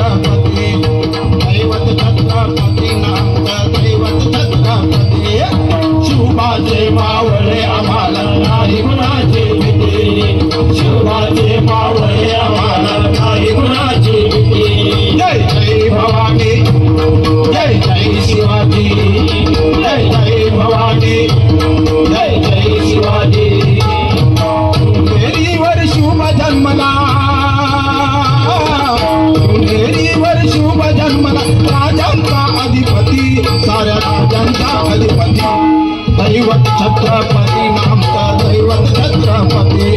छत्रपती दैवत छत्रपती नामचं दैवत छत्रपती शिवबाचे मावळे आम्हाला नाही गुणाची भीती शिवबाचे मावळे आम्हाला नाही गुणाची भीती जय जय भवानी जय जय शिवाजी जय जय भवानी जय जय शिवाजी वर शुभ जन्मला वर शुभ जन्मला राजांचा अधिपती साऱ्या राजांचा अधिपती दैवत छत्रपती नामचा दैवत छत्रपती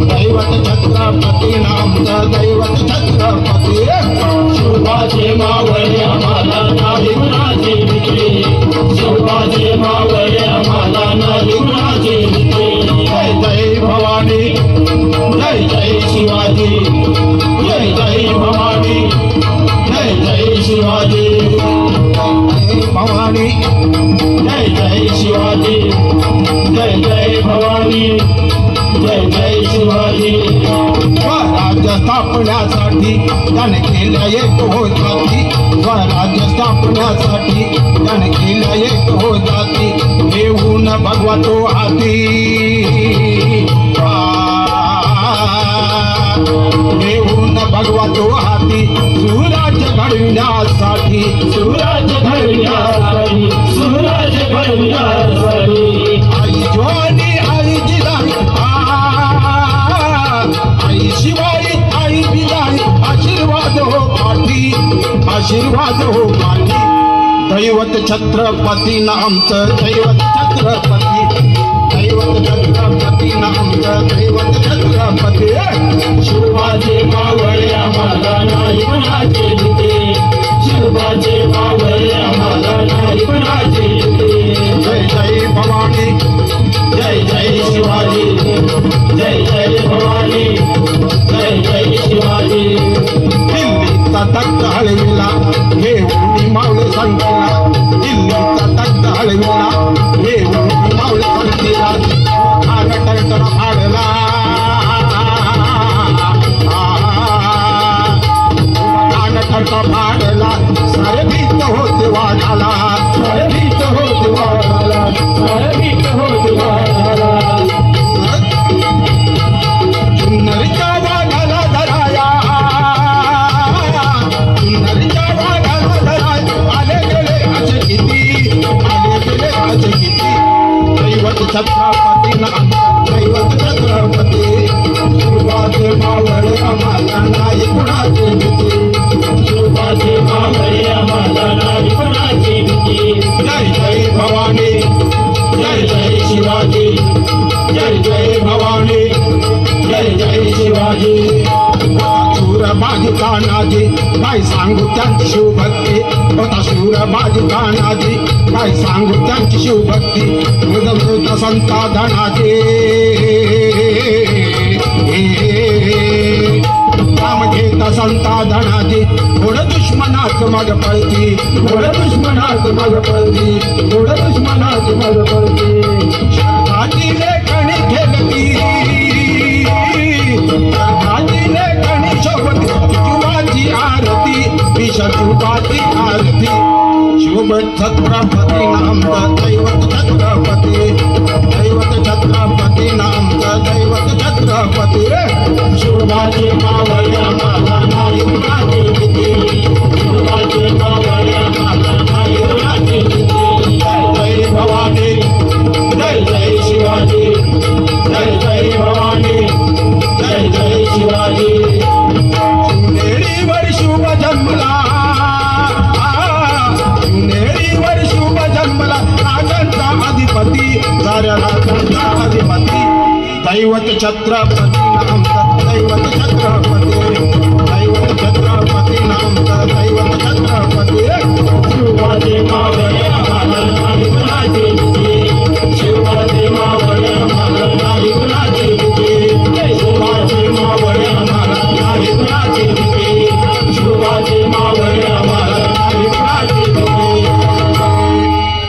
दैवत छत्रपती नामचा दैवत छत्रपती शिवबाचे मावळे आम्हाला नाही गुणाची भीती शिवबाचे मावळे आम्हाला नाही गुणाची भीती जय जय भवानी जय जय शिवाजी जय जय भवानी जय जय शिवाजी भवानी जय जय शिवाजी जय जय भवानी जय जय शिवाजी स्वराज्य स्थापण्यासाठी त्याने केल्या एक हो जाती स्वराज्य स्थापण्यासाठी त्याने केल्या एक हो जाती येऊन भगवा तो हाती येऊन भगवा तो हाती सुराज्य घडविण्यासाठी सुराज्य घडविण्यासाठी सुराज्य घडविण्यासाठी आई ज्वानी आई जिजाई आई शिवाई आई बिजाई आशीर्वाद हो पाठी आशीर्वाद हो पाठी दैवत छत्रपती नामचं दैवत छत्रपती दैवत छत्रपती नामचं दैवत छत्रपती शिवबाचे मावळे आम्हाला नाही गुणाची भीती शिवबाचे मावळे आम्हाला नाही गुणाची भीती जय जय भवानी जय जय शिवाजी जय जय भवानी जय जय शिवाजी दिल्लीचा तख्त हलविला घेऊन मावळे संकेला दिल्लीचा तख्त हलविला घेऊन मावळे संकेला टरटरा फाडला टरटा फाडला सरभीत होते वाढाला सरभीत होते वाढाला सरभीत होते वाढाला चुनरीच्या वाघाला धराया चुनरीच्या वाघाला धराया आले गेले असे किती आले गेले असे किती दैवत छत्रपती नाम दैवत छत्रपती शिवबाचे मावळे आम्हाला नाही गुणाची भीती शिवबाचे मावळे आम्हाला नाही गुणाची भीती जय जय भवानी जय जय शिवाजी जय जय भवानी जय जय शिवाजी शूर माझी तानाजी काय सांगू त्यांची शिवभक्ती होता शूर माझी तानाजी काय सांगू त्यांची शिवभक्ती मृत संताधनाचे काम घेत संताधनाची थोडं दुश्मनाच मग पळती थोडं दुश्मनाच मग पळती थोडं दुश्मनाच मग पळती शरणाची लेखणी खेळती शरणाची लेखणी शोभती शिवाची आरती विषजुबाची आरती शिव छत्रपती नामचं दैवत छत्रपती दैवत छत्रपती नामचं दैवत छत्रपती शिवबाचे मावळे आम्हाला नाही गुणाची भीती शिवबाचे मावळे आम्हाला नाही गुणाची भीती जय जय भवानी जय जय शिवाजी जय जय भवानी जय जय शिवाजी शिवनेरीवर शुभ जन्मला शिवनेरीवर शुभ जन्मला राजांचा अधिपती साऱ्या राजांचा अधिपती दैवत छत्रपती नामचं दैवत छत्रपती दैवत छत्रपती नामचं दैवत छत्रपती शिवबाचे मावळे